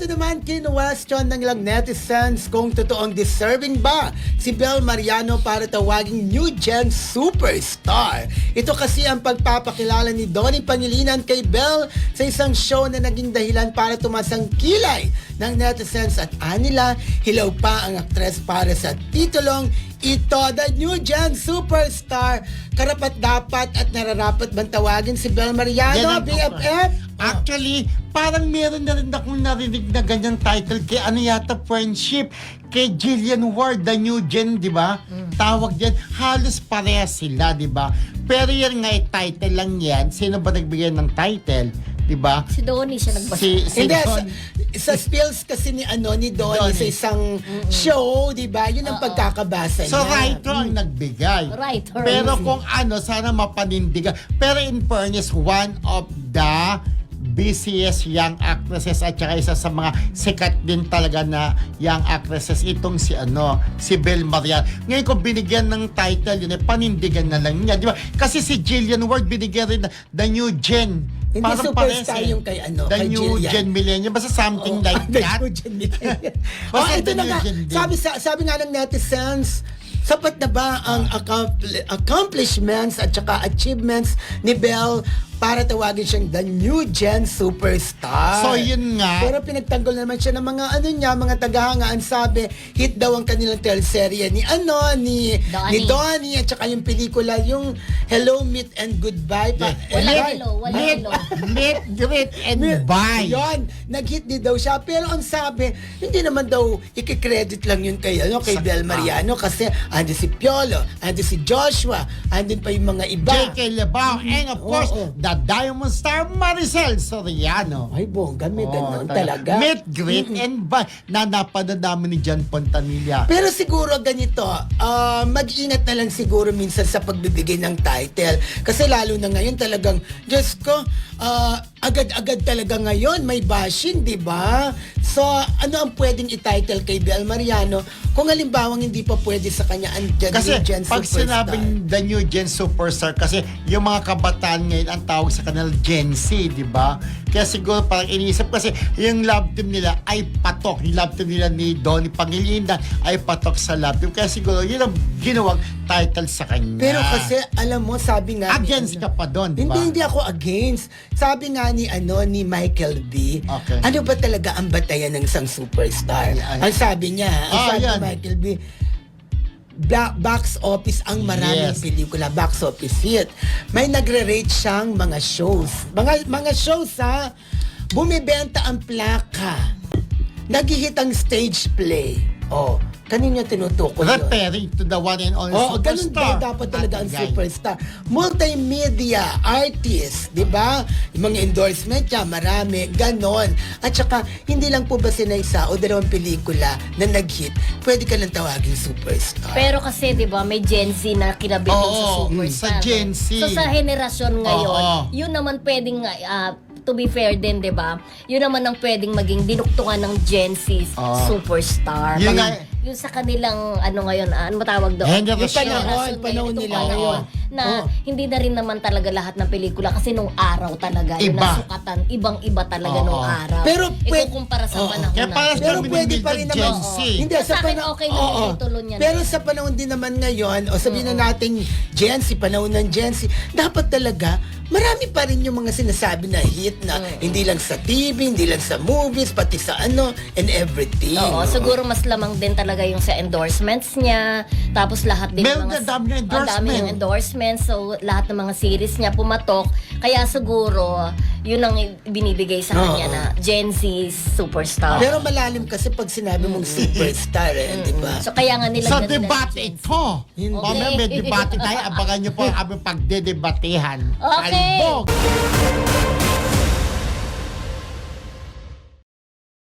Ito naman, kinwestiyon ng ilang netizens kung totoong deserving ba si Bel Mariano para tawaging new gen superstar. Ito kasi ang pagpapakilala ni Donnie Pangilinan kay Bel sa isang show na naging dahilan para tumaas ang kilay ng netizens at anila, hilaw pa ang aktres para sa titulong ito, the new gen superstar. Karapat dapat at nararapat bang tawagin si Bel Mariano, BFF? Actually, parang meron na rin akong narinig na ganyang title kay ano yata, Friendship, kay Jillian Ward, the new gen, di ba? Tawag yan, halos parehas sila, di ba? Pero yan nga, title lang yan. Sino ba nagbigay ng title? Di ba? Si Donnie siya nagbasa. Hindi, Don. sa spills kasi ni Donnie sa isang show, di ba? Yun ang pagkakabasa niya. So, writer ang nagbigay. Writer. Pero kung ano, sana mapanindigan. Pero in fairness, one of the busiest young actresses at saka isa sa mga sikat din talaga na young actresses itong si Bel Mariano. Ngayon kung binigyan ng title yun, panindigan na lang niya, di ba? Kasi si Jillian Ward binigyan rin the new gen. Hindi Parang superstar pares, yung kay the kay new Jillian. gen millennium. Basta something like The that. new gen millennium. Basta Ito the na new nga, gen din. sabi nga ng netizens, sapat na ba ang accomplishments at saka achievements ni Bel para tawagin siyang the new gen superstar? So, yun nga. Pero pinagtanggol naman siya ng mga tagahanga. Ang sabi, hit daw ang kanilang teleserye ni Donnie at saka yung pelikula, yung Hello, Meet and Goodbye. Walang hello. Meet, greet, and bye. Yun, nag-hit din daw siya. Pero ang sabi, hindi naman daw ikikredit lang yun kay Bel Mariano kasi andi si Piolo, andi si Joshua, andin pa yung mga iba. J.K. Lebao, and of course, the Diamond Star Maricel Soriano. Ay, bongga, may ganun talaga. Meet, greet, and bye. Napanood namin ni John Pontanilla. Pero siguro ganito, mag-ingat na lang siguro minsan sa pagbibigay ng title. Kasi lalo na ngayon talagang, Diyos ko, agad-agad talaga ngayon may bashing, di ba? So, ano ang pwedeng i-title kay Bel Mariano kung halimbawang hindi pa pwede sa kanya ang Kasi new gen pag superstar? sinabing the new gen superstar, kasi yung mga kabataan ngayon ang tawag sa kanila Gen Z, di ba? Kaya siguro parang iniisip kasi yung love team nila ay patok. Yung love team nila ni Donnie Pangilinan ay patok sa love team. Kaya siguro yun ang ginawang title sa kanya. Pero kasi, alam mo, sabi nga... Against ka pa doon, di ba? Hindi ako against. Sabi nga ni Michael B. Okay. Ano ba talaga ang batayan ng isang superstar? Ang sabi niya, sabi ni yan. Michael B. Box office ang maraming Yes. pelikula, box office hit. May nagre-rate siyang mga shows. Mga shows bumibenta ang plaka. Nag-hit ang stage play. Oh, kanino tinutukoy yun? Referring to the one and only Ganun superstar. daw dapat talaga ang Ate Guy. superstar. Multimedia artist, di ba? Yung mga endorsement niya, marami, ganon. At saka, hindi lang po ba sila isa o dalawang pelikula na nag-hit, pwede ka lang tawagin superstar. Pero kasi, di ba, may Gen Z na kinabit din sa superstar. sa Gen Z. So, sa henerasyon ngayon, Oo. yun naman pwedeng, to be fair din, di ba? Yun naman ang pwedeng maging dinuktungan ng Gen Z superstar. Yun nga. Yung sa kanilang, ngayon, ano matawag doon? Henerasyon. Henerasyon Panahon ngayon, nila itong ngayon. Na hindi na rin naman talaga lahat ng pelikula kasi nung araw talaga, yung Iba. nasukatan, ibang-iba talaga nung araw. Pero Ikukumpara sa panahon Kaya parang Pero kami pwede ng pa rin Gen naman. Z. Hindi, Sa akin, okay lang yung titulo niya na Pero yan. sa panahon din naman ngayon, o sabihin na natin Gen Z, panahon ng Gen Z, dapat talaga, marami pa rin yung mga sinasabi na hit na hindi lang sa TV, hindi lang sa movies, pati sa and everything. Oo, siguro mas lamang din talaga yung sa endorsements niya. Tapos lahat din Meron ng na dami ng ang dami ng endorsements. So lahat ng mga series niya pumatok. Kaya siguro yun ang binibigay sa kanya na Gen Z superstar. Pero malalim kasi pag sinabi mong superstar, di ba? So kaya nga nila Sa debate ito. Mamaya may debate tayo. Abangan nyo po ang aming pagdedebatehan. Okay. Albog!